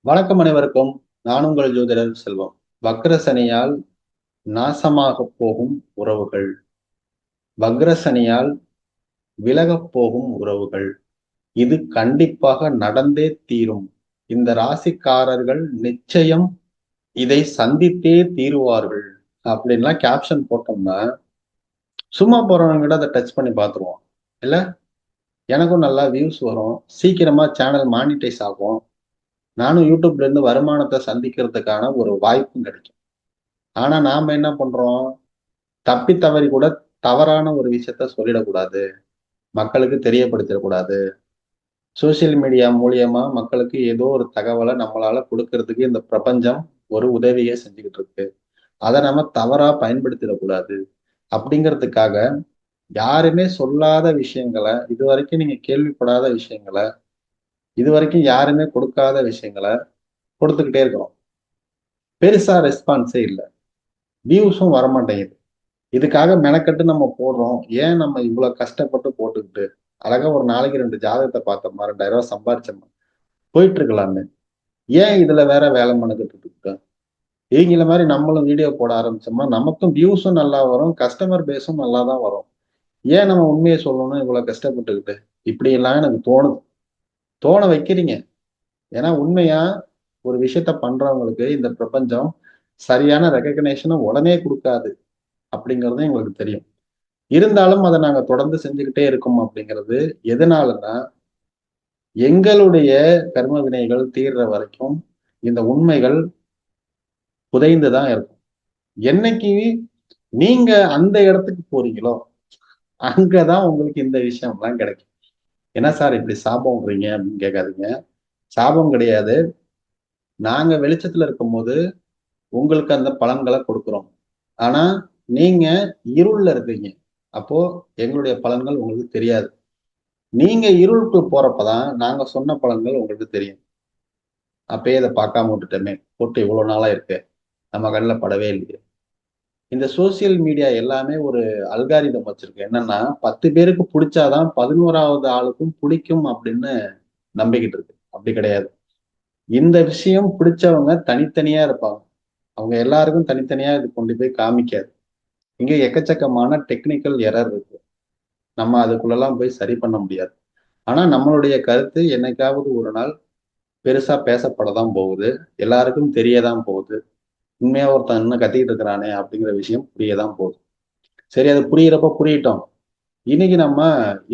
வணக்கம் அனைவருக்கும். நான் உங்கள் ஜோதிடர் செல்வம். வக்ர சனியால் நாசமாகப் போகும் உறவுகள், வக்ர சனியால் விலகப் போகும் உறவுகள், இது கண்டிப்பாக நடந்தே தீரும். இந்த ராசிக்காரர்கள் நிச்சயம் இதை சந்தித்தே தீருவார்கள் அப்படின்லாம் கேப்ஷன் போட்டோம்னா, சும்மா போறவங்க அதை டச் பண்ணி பார்த்துருவோம். இல்ல, எனக்கும் நல்லா வியூஸ் வரும். சீக்கிரமா சேனல் மானிட்டைஸ் ஆகும். நானும் யூடியூப்ல இருந்து வருமானத்தை சந்திக்கிறதுக்கான ஒரு வாய்ப்பும் கிடைக்கும். ஆனா நாம என்ன பண்றோம்? தப்பி தவறி கூட தவறான ஒரு விஷயத்த சொல்லிடக்கூடாது. மக்களுக்கு தெரியப்படுத்திடக்கூடாது. சோசியல் மீடியா மூலியமா மக்களுக்கு ஏதோ ஒரு தகவல நம்மளால குடுக்கறதுக்கு இந்த பிரபஞ்சம் ஒரு உதவிய செஞ்சுகிட்டு இருக்கு. அத நம்ம தவறா பயன்படுத்திடக்கூடாது. அப்படிங்கிறதுக்காக யாருமே சொல்லாத விஷயங்கள, இதுவரைக்கும் நீங்க கேள்விப்படாத விஷயங்கள, இதுவரைக்கும் யாருமே கொடுக்காத விஷயங்கள கொடுத்துக்கிட்டே இருக்கிறோம். பெருசா ரெஸ்பான்ஸே இல்ல. வியூஸும் வரமாட்டேங்குது. இதுக்காக மெனக்கெட்டு நம்ம போடுறோம். ஏன் நம்ம இவ்வளவு கஷ்டப்பட்டு போட்டுக்கிட்டு, அழகா ஒரு நாளைக்கு 2 ஜாதகத்த பார்த்தோமா, ரூ. 2000 சம்பாரிச்சோமா, போயிட்டு இருக்கலாமே. ஏன் இதுல வேற வேலை மெனக்கெட்டுட்டு இருக்கோம்? இவங்கள மாரி நம்மளும் வீடியோ போட ஆரம்பிச்சோம்னா, நமக்கும் வியூஸும் நல்லா வரும். கஸ்டமர் பேஸும் நல்லா தான் வரும். ஏன் நம்ம உண்மைய சொல்லணும் இவ்வளவு கஷ்டப்பட்டுக்கிட்டு? இப்படியெல்லாம் எனக்கு தோணுது. தோண வைக்கிறீங்க. ஏன்னா உண்மையா ஒரு விஷயத்த பண்றவங்களுக்கு இந்த பிரபஞ்சம் சரியான ரெகக்னேஷன உடனே குடுக்காது அப்படிங்கிறதும் எங்களுக்கு தெரியும். இருந்தாலும் அத நாங்க தொடர்ந்து செஞ்சுகிட்டே இருக்கோம் அப்படிங்கிறது எதனாலன்னா, எங்களுடைய கர்ம வினைகள் தீர்ற வரைக்கும் இந்த உண்மைகள் புதைந்து தான் இருக்கும். என்னைக்கு நீங்க அந்த இடத்துக்கு போறீங்களோ, அங்க தான் உங்களுக்கு இந்த விஷயம்லாம் கிடைக்கும். என்ன சார் இப்படி சாபம் விடுறீங்க அப்படின்னு கேட்காதீங்க. சாபம் கிடையாது. நாங்க வெளிச்சத்துல இருக்கும்போது உங்களுக்கு அந்த பலன்கள கொடுக்கிறோம். ஆனா, நீங்க இருள்ல இருக்கீங்க. அப்போ எங்களுடைய பலன்கள் உங்களுக்கு தெரியாது. நீங்க இருளுக்கு போறப்ப தான் நாங்க சொன்ன பலன்கள் உங்களுக்கு தெரியும். அப்பயே இத பார்க்காம விட்டுட்டோமே! போட்டு இவ்வளோ நாளா இருக்கே! நம்ம கண்ல படவே இல்லையே! இந்த சோசியல் மீடியா எல்லாமே ஒரு அல்காரிதம் வச்சிருக்கு. என்னன்னா, 10 பேருக்கு புடிச்சா தான் 11வது ஆளுக்கும் புடிக்கும் அப்படின்னு நம்பிக்கிட்டு இருக்கு. அப்படி கிடையாது. இந்த விஷயம் பிடிச்சவங்க தனித்தனியா இருப்பாங்க. அவங்க எல்லாருக்கும் தனித்தனியா இது கொண்டு போய் காமிக்காது. இங்க எக்கச்சக்கமான டெக்னிக்கல் எரர் இருக்கு. நம்ம அதுக்குள்ளலாம் போய் சரி பண்ண முடியாது. ஆனா, நம்மளுடைய கருத்து என்னைக்காவது ஒரு நாள் பெருசா பேசப்பட தான் போகுது. எல்லாருக்கும் தெரிய தான் போகுது. உண்மையா ஒருத்தன் இன்னும் கத்திக்கிட்டு இருக்கிறானே அப்படிங்கிற விஷயம் புரிய தான் போகுது. சரி, அது புரியிறப்ப புரியட்டும். இன்னைக்கு நம்ம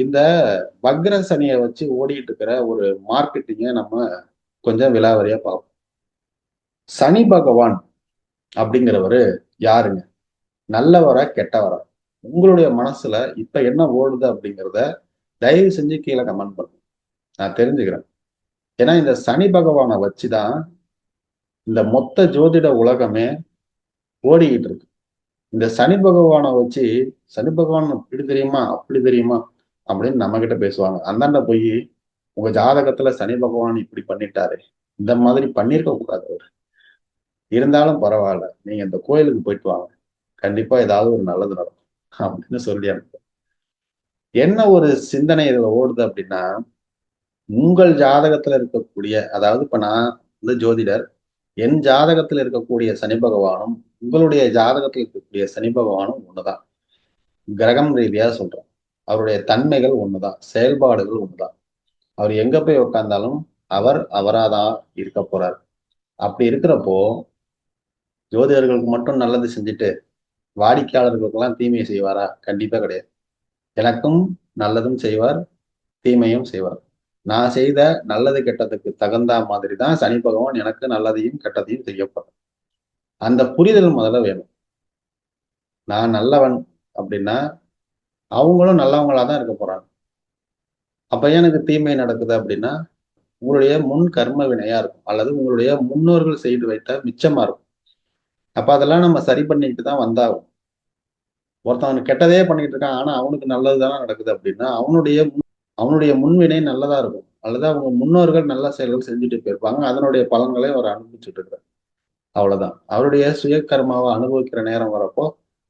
இந்த வக்ர சனிய வச்சு ஓடிட்டு இருக்கிற ஒரு மார்க்கெட்டிங்க நம்ம கொஞ்சம் விலாவரியா பார்ப்போம். சனி பகவான் அப்படிங்கிறவரு யாருங்க? நல்லவரா? கெட்டவரா? உங்களுடைய மனசுல இப்ப என்ன ஓடுது அப்படிங்கிறத தயவு செஞ்சு கீழ கமெண்ட் பண்ணுங்க. நான் தெரிஞ்சுக்கிறேன். ஏன்னா இந்த சனி பகவான வச்சுதான் இந்த மொத்த ஜோதிட உலகமே ஓடிக்கிட்டு இருக்கு. இந்த சனி பகவான வச்சு சனி பகவான் இப்படி தெரியுமா? அப்படி தெரியுமா? அப்படின்னு நம்மகிட்ட பேசுவாங்க. அந்தாண்ட போயி உங்க ஜாதகத்துல சனி பகவான் இப்படி பண்ணிட்டாரு. இந்த மாதிரி பண்ணியிருக்க கூடாது அவரு. இருந்தாலும் பரவால்ல. நீங்க இந்த கோயிலுக்கு போயிட்டு வாங்க. கண்டிப்பா ஏதாவது ஒரு நல்லது நடக்கும். அப்படின்னு சொல்லி அனுப்புவேன். என்ன ஒரு சிந்தனை இதுல ஓடுது அப்படின்னா, உங்கள் ஜாதகத்துல இருக்கக்கூடிய அதாவது இப்ப நான் வந்து ஜோதிடர். என் ஜாதகத்துல இருக்கக்கூடிய சனி பகவானும், உங்களுடைய ஜாதகத்துல இருக்கக்கூடிய சனி பகவானும் ஒண்ணுதான். கிரகம் ரீதியா சொல்றேன். அவருடைய தன்மைகள் ஒண்ணுதான். செயல்பாடுகள் ஒண்ணுதான். அவர் எங்க போய் உட்கார்ந்தாலும் அவர் அவராதான் இருக்க போறார். அப்படி இருக்கிறப்போ ஜோதிடர்களுக்கு மட்டும் நல்லது செஞ்சுட்டு வாடிக்கையாளர்களுக்கெல்லாம் தீமையை செய்வாரா? கண்டிப்பா கிடையாது. எனக்கும் நல்லதும் செய்வார், தீமையும் செய்வார். நான் செய்த நல்லது கெட்டதுக்கு தகுந்தா மாதிரி தான் சனி பகவான் எனக்கு நல்லதையும் கெட்டதையும் செய்யப்படும். அந்த புரிதல் முதல்ல வேணும். நான் நல்லவன் அப்படின்னா அவங்களும் நல்லவங்களா தான் இருக்க போறாங்க. அப்ப ஏன் எனக்கு தீமை நடக்குது அப்படின்னா உங்களுடைய முன் கர்ம வினையா இருக்கும். அல்லது உங்களுடைய முன்னோர்கள் செய்து வைத்த மிச்சமா இருக்கும். அப்ப அதெல்லாம் நம்ம சரி பண்ணிக்கிட்டு தான் வந்தாகணும். ஒருத்தன் கெட்டதே பண்ணிட்டு இருக்கான். ஆனா அவனுக்கு நல்லது தானே நடக்குது அப்படின்னா, அவனுடைய முன்வினை நல்லதா இருக்கும். அல்லது அவங்க முன்னோர்கள் நல்ல செயல்கள் செஞ்சுட்டு போயிருப்பாங்க. அதனுடைய பலன்களை அவர் அனுபவிச்சுட்டு இருக்கிறார். அவ்வளவுதான். அவருடைய சுய கர்மாவை அனுபவிக்கிற நேரம் வரப்போ,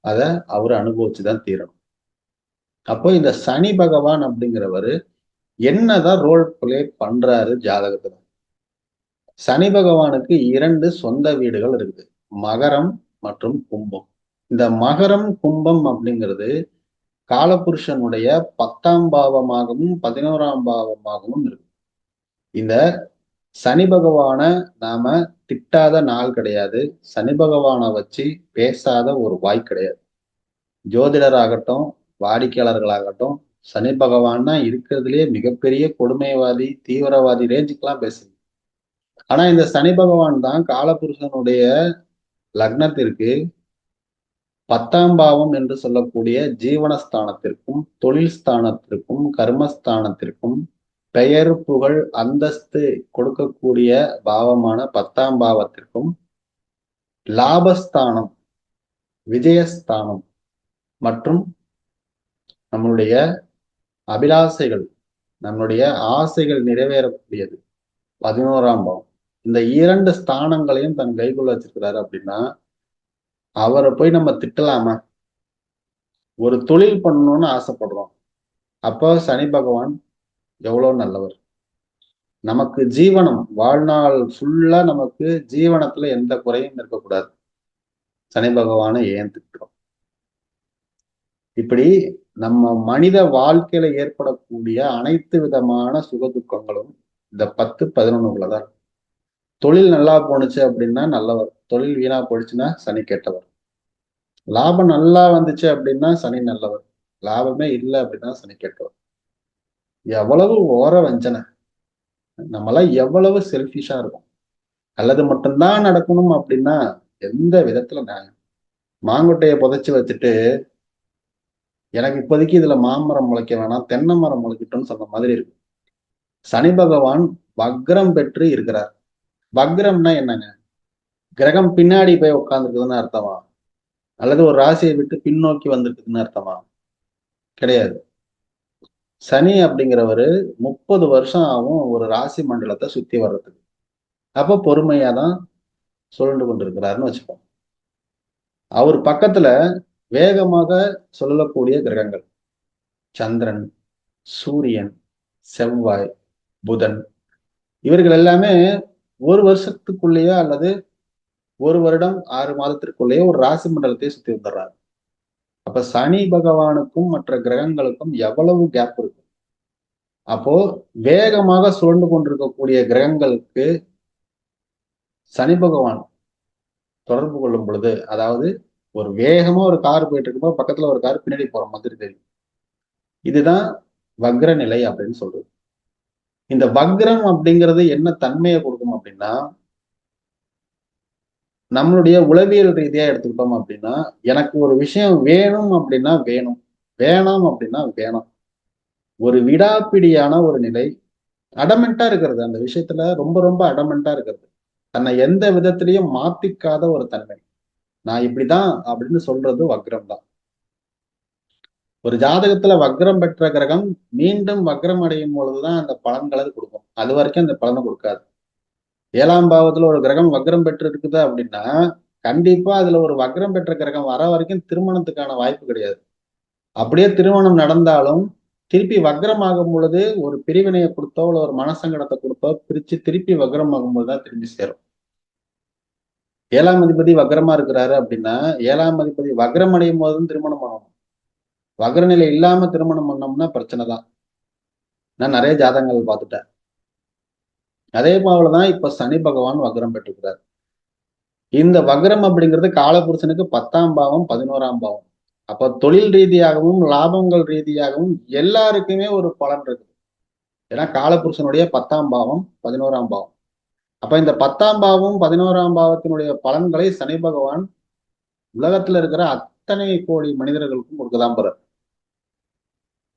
அத அவரு அனுபவிச்சு தான் தீரணும். அப்போ இந்த சனி பகவான் அப்படிங்கிறவரு என்னதான் ரோல் பிளே பண்றாரு ஜாதகத்துல? சனி பகவானுக்கு 2 சொந்த வீடுகள் இருக்குது. மகரம் மற்றும் கும்பம். இந்த மகரம், கும்பம் அப்படிங்கிறது காலபுருஷனுடைய 10ஆம் பாவமாகவும் 11ஆம் பாவமாகவும் இருக்கு. இந்த சனி பகவான நாம திட்டாத நாள் கிடையாது. சனி பகவான வச்சு பேசாத ஒரு வாய் கிடையாது. ஜோதிடராகட்டும், வாடிக்கையாளர்களாகட்டும், சனி பகவான் தான் இருக்கிறதுலயே மிகப்பெரிய கொடுமைவாதி, தீவிரவாதி ரேஞ்சுக்கெல்லாம் பேசுது. ஆனா இந்த சனி பகவான் தான் காலபுருஷனுடைய லக்னத்திற்கு 10ஆம் பாவம் என்று சொல்லக்கூடிய ஜீவனஸ்தானத்திற்கும், தொழில் ஸ்தானத்திற்கும், கர்மஸ்தானத்திற்கும் பெயர், புகழ், அந்தஸ்து கொடுக்கக்கூடிய பாவமான 10ஆம் பாவத்திற்கும், லாபஸ்தானம், விஜயஸ்தானம் மற்றும் நம்மளுடைய அபிலாசைகள், நம்மளுடைய ஆசைகள் நிறைவேறக்கூடியது 11ஆம் பாவம். இந்த 2 ஸ்தானங்களையும் தன் கைக்குள்ள வச்சிருக்கிறாரு அப்படின்னா, அவரை போய் நம்ம திட்டலாமா? ஒரு தொழில் பண்ணணும்னு ஆசைப்படுறோம். அப்போ சனி பகவான் எவ்வளவு நல்லவர். நமக்கு ஜீவனம், வாழ்நாள் ஃபுல்லா நமக்கு ஜீவனத்துல எந்த குறையும் இருக்கக்கூடாது. சனி பகவானை ஏன் திட்டுறோம்? இப்படி நம்ம மனித வாழ்க்கையில ஏற்படக்கூடிய அனைத்து விதமான சுகதுக்கங்களும் இந்த 10, 11க்குள்ளதான். தொழில் நல்லா போணுச்சு அப்படின்னா நல்லவர். தொழில் வீணா போயிடுச்சுன்னா சனி கெட்டவர். லாபம் நல்லா வந்துச்சு அப்படின்னா சனி நல்லவர். லாபமே இல்லை அப்படின்னா சனி கெட்டவர். எவ்வளவு ஓர வஞ்சனை, நம்மளாம் எவ்வளவு செல்ஃபிஷா இருக்கும். அல்லது மட்டும்தான் நடக்கணும் அப்படின்னா எந்த விதத்துல நியாயம்? மாங்கொட்டையை புதைச்சு வச்சுட்டு எனக்கு இப்போதைக்கு இதுல மாமரம் முளைக்க வேணாம், தென்னை மரம் முளைக்கட்டும்னு சொன்ன மாதிரி இருக்கு. சனி பகவான் வக்ரம் பெற்று இருக்கிறார். வக்ரம்னா என்னங்க? கிரகம் பின்னாடி போய் உட்கார்ந்துருக்குதுன்னு அர்த்தமா? அல்லது ஒரு ராசியை விட்டு பின்னோக்கி வந்திருக்குதுன்னு அர்த்தமா? கிடையாது. சனி அப்படிங்கிறவரு 30 வருஷம் ஆகும் ஒரு ராசி மண்டலத்தை சுத்தி வர்றதுக்கு. அப்ப பொறுமையா தான் சுழண்டு கொண்டிருக்கிறாருன்னு வச்சுப்போம். அவர் பக்கத்துல வேகமாக சொல்லக்கூடிய கிரகங்கள் சந்திரன், சூரியன், செவ்வாய், புதன், இவர்கள் எல்லாமே ஒரு வருஷத்துக்குள்ளேயோ அல்லது 1 வருடம் 6 மாதத்திற்குள்ளேயே ஒரு ராசி மண்டலத்தை சுத்தி வந்துடுறாரு. அப்ப சனி பகவானுக்கும் மற்ற கிரகங்களுக்கும் எவ்வளவு கேப் இருக்கு. அப்போ வேகமாக சுழண்டு கொண்டிருக்கக்கூடிய கிரகங்களுக்கு சனி பகவான் தொடர்பு கொள்ளும் பொழுது, அதாவது ஒரு வேகமா ஒரு கார் போயிட்டு இருக்கும்போது பக்கத்துல ஒரு கார் பின்னாடி போற மாதிரி தெரியும். இதுதான் வக்ர நிலை அப்படின்னு சொல்றது. இந்த வக்ரம் அப்படிங்கிறது என்ன தன்மையை கொடுக்கும் அப்படின்னா, நம்மளுடைய உளவியல் ரீதியா எடுத்துக்கிட்டோம் அப்படின்னா, எனக்கு ஒரு விஷயம் வேணும் அப்படின்னா வேணும், வேணாம் அப்படின்னா வேணாம். ஒரு விடாப்பிடியான ஒரு நிலை, அடமெண்டா இருக்கிறது. அந்த விஷயத்துல ரொம்ப ரொம்ப அடமெண்டா இருக்கிறது. தன்னை எந்த விதத்திலையும் மாத்திக்காத ஒரு தன்மை. நான் இப்படிதான் அப்படின்னு சொல்றது வக்ரம் தான். ஒரு ஜாதகத்துல வக்ரம் பெற்ற கிரகம் மீண்டும் வக்ரம் அடையும் பொழுதுதான் அந்த பலன்களை கொடுக்கும். அது வரைக்கும் அந்த பலனை கொடுக்காது. 7ஆம் பாவத்துல ஒரு கிரகம் வக்ரம் பெற்று இருக்குது அப்படின்னா, கண்டிப்பா அதுல ஒரு வக்ரம் பெற்ற கிரகம் வர வரைக்கும் திருமணத்துக்கான வாய்ப்பு கிடையாது. அப்படியே திருமணம் நடந்தாலும் திருப்பி வக்ரம் ஆகும் பொழுது ஒரு பிரிவினையை கொடுத்தோ இல்ல ஒரு மனசங்கடத்தை கொடுத்தோ பிரிச்சு திருப்பி வக்ரம் ஆகும்போது தான் திரும்பி சேரும். 7ஆம் அதிபதி வக்ரமா இருக்கிறாரு அப்படின்னா 7ஆம் அதிபதி வக்ரம் அடையும் போதும் திருமணம் பண்ணணும். வக்ர நிலை இல்லாம திருமணம் பண்ணோம்னா பிரச்சனை தான். நான் நிறைய ஜாதகங்கள் பார்த்துட்டேன். அதே போலதான் இப்ப சனி பகவான் வக்ரம் பெற்றிருக்கிறார். இந்த வக்ரம் அப்படிங்கிறது காலபுருஷனுக்கு 10ஆம் பாவம், 11ஆம் பாவம். அப்ப தொழில் ரீதியாகவும் லாபங்கள் ரீதியாகவும் எல்லாருக்குமே ஒரு பலன் இருக்கு. ஏன்னா காலபுருஷனுடைய 10ஆம் பாவம், 11ஆம் பாவம். அப்ப இந்த 10ஆம் பாவம், 11ஆம் பாவத்தினுடைய பலன்களை சனி பகவான் உலகத்துல இருக்கிற அத்தனை கோடி மனிதர்களுக்கும் கொடுக்கதான் போறார்.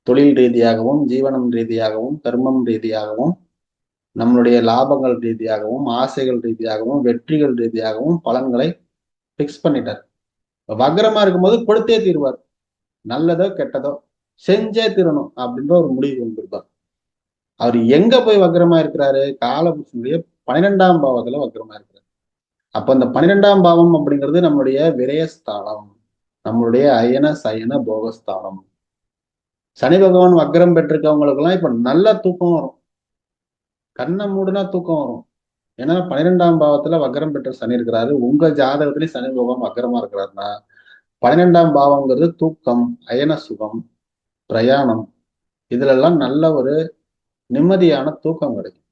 தொழில் ரீதியாகவும், ஜீவனம் ரீதியாகவும், கர்மம் ரீதியாகவும், நம்மளுடைய லாபங்கள் ரீதியாகவும், ஆசைகள் ரீதியாகவும், வெற்றிகள் ரீதியாகவும் பலன்களை பிக்ஸ் பண்ணிட்டார். வக்ரமா இருக்கும்போது கொடுத்தே தீர்வார். நல்லதோ கெட்டதோ செஞ்சே தீரணும் அப்படின்ற ஒரு முடிவு கொண்டிருப்பார். அவர் எங்க போய் வக்ரமா இருக்கிறாரு? காலபுருஷனுடைய 12ஆம் பாவத்துல வக்ரமா இருக்கிறார். அப்ப இந்த 12ஆம் பாவம் அப்படிங்கிறது நம்மளுடைய விரயஸ்தானம், நம்மளுடைய அயன சயன போகஸ்தானம். சனி பகவான் வக்ரம் பெற்றிருக்கவங்களுக்கு எல்லாம் இப்ப நல்ல தூக்கம் வரும். கண்ணை மூடுனா தூக்கம் வரும். ஏன்னா 12ஆம் பாவத்துல வக்ரம் பெற்ற சனி இருக்கிறாரு. உங்க ஜாதகத்திலேயே சனி பகவான் வக்ரமா இருக்கிறாருன்னா 12ஆம் பாவங்கிறது தூக்கம், அயன சுகம், பிரயாணம் இதுலெல்லாம் நல்ல ஒரு நிம்மதியான தூக்கம் கிடைக்கும்.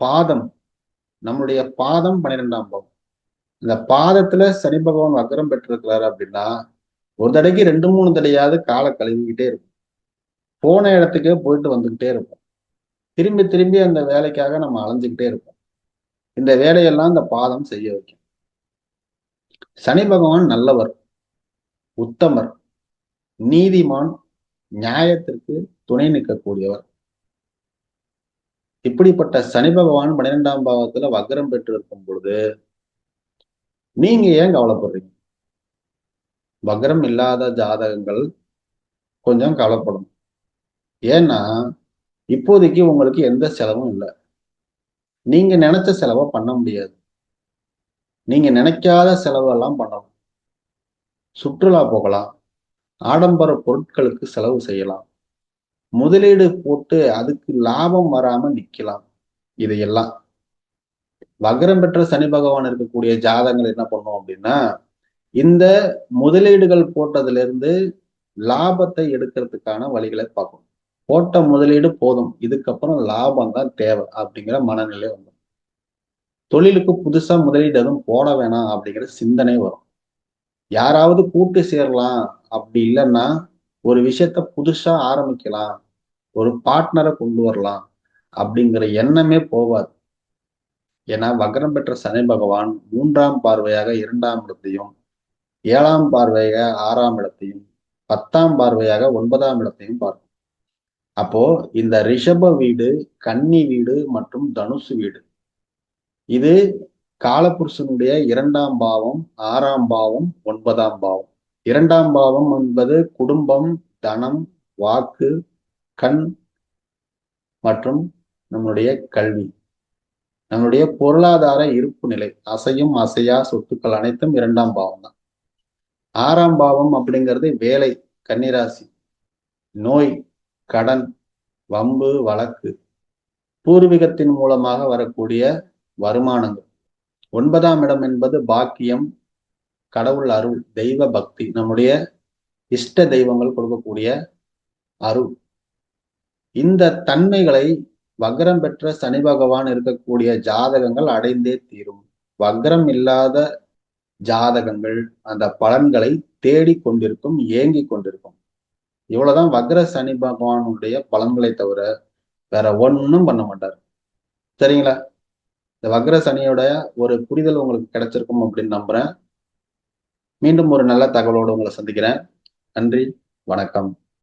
பாதம், நம்மளுடைய பாதம் 12ஆம் பாவம். இந்த பாதத்துல சனி பகவான் வக்ரம் பெற்றிருக்கிறாரு அப்படின்னா ஒரு தடைக்கு 2, 3 தடையாவது காலை கழுவிக்கிட்டே இருக்கும். போன இடத்துக்கே போயிட்டு வந்துகிட்டே இருக்கும். திரும்பி திரும்பி அந்த வேலைக்காக நம்ம அலைஞ்சுக்கிட்டே இருப்போம். இந்த வேலையெல்லாம் இந்த பாதம் செய்ய வைக்கும். சனி பகவான் நல்லவர், உத்தமர், நீதிமான், நியாயத்திற்கு துணை நிற்கக்கூடியவர். இப்படிப்பட்ட சனி பகவான் 12ஆம் பாவத்துல வக்ரம் பெற்று இருக்கும் பொழுது நீங்க ஏன் கவலைப்படுறீங்க? வக்ரம் இல்லாத ஜாதகங்கள் கொஞ்சம் கவலைப்படும். ஏன்னா இப்போதைக்கு உங்களுக்கு எந்த செலவும் இல்லை. நீங்க நினைச்ச செலவை பண்ண முடியாது. நீங்க நினைக்காத செலவெல்லாம் பண்ணலாம். சுற்றுலா போகலாம், ஆடம்பர பொருட்களுக்கு செலவு செய்யலாம், முதலீடு போட்டு அதுக்கு லாபம் வராம நிக்கலாம். இதையெல்லாம் வக்ரம் பெற்ற சனி பகவான் இருக்கக்கூடிய ஜாதகங்கள் என்ன பண்ணும் அப்படின்னா இந்த முதலீடுகள் போட்டதுல இருந்து லாபத்தை எடுக்கிறதுக்கான வழிகளை பார்க்கும். போட்ட முதலீடு போதும், இதுக்கப்புறம் லாபம் தான் தேவை அப்படிங்கிற மனநிலை வரும். தொழிலுக்கு புதுசா முதலீடு எதுவும் போட வேணாம் அப்படிங்கிற சிந்தனை வரும். யாராவது கூட்டு சேரலாம், அப்படி இல்லைன்னா ஒரு விஷயத்த புதுசா ஆரம்பிக்கலாம், ஒரு பார்ட்னரை கொண்டு வரலாம் அப்படிங்கிற எண்ணமே போவாது. ஏன்னா வக்ரம் பெற்ற சனி பகவான் 3ஆம் பார்வையாக 2ஆம் இடத்தையும், 7ஆம் பார்வையாக 6ஆம் இடத்தையும், 10ஆம் பார்வையாக 9ஆம் இடத்தையும் பார்க்கும். அப்போ இந்த ரிஷப வீடு, கன்னி வீடு மற்றும் தனுசு வீடு இது காலபுருஷனுடைய 2ஆம் பாவம், 6ஆம் பாவம், 9ஆம் பாவம். 2ஆம் பாவம் என்பது குடும்பம், தனம், வாக்கு, கண் மற்றும் நம்முடைய கல்வி, நம்முடைய பொருளாதார இருப்பு நிலை, அசையும் அசையா சொத்துக்கள் அனைத்தும் 2ஆம் பாவம் தான். 6ஆம் பாவம் அப்படிங்கிறது வேலை, கன்னிராசி, நோய், கடன், வம்பு, வழக்கு, பூர்வீகத்தின் மூலமாக வரக்கூடிய வருமானங்கள். 9ஆம் இடம் என்பது பாக்கியம், கடவுள் அருள், தெய்வ பக்தி, நம்முடைய இஷ்ட தெய்வங்கள் கொடுக்கக்கூடிய அருள். இந்த தன்மைகளை வக்ரம் பெற்ற சனி பகவான் இருக்கக்கூடிய ஜாதகங்கள் அடைந்தே தீரும். வக்ரம் இல்லாத ஜாதகங்கள் அந்த பலன்களை தேடிக் கொண்டிருக்கும், ஏங்கிக் கொண்டிருக்கும். இவ்வளவுதான் வக்ர சனி பகவானுடைய பலன்களை தவிர வேற ஒன்னும் பண்ண மாட்டார். சரிங்களா? இந்த வக்ர சனியோட ஒரு புரிதல் உங்களுக்கு கிடைச்சிருக்கும் அப்படின்னு நம்புறேன். மீண்டும் ஒரு நல்ல தகவலோடு உங்களை சந்திக்கிறேன். நன்றி, வணக்கம்.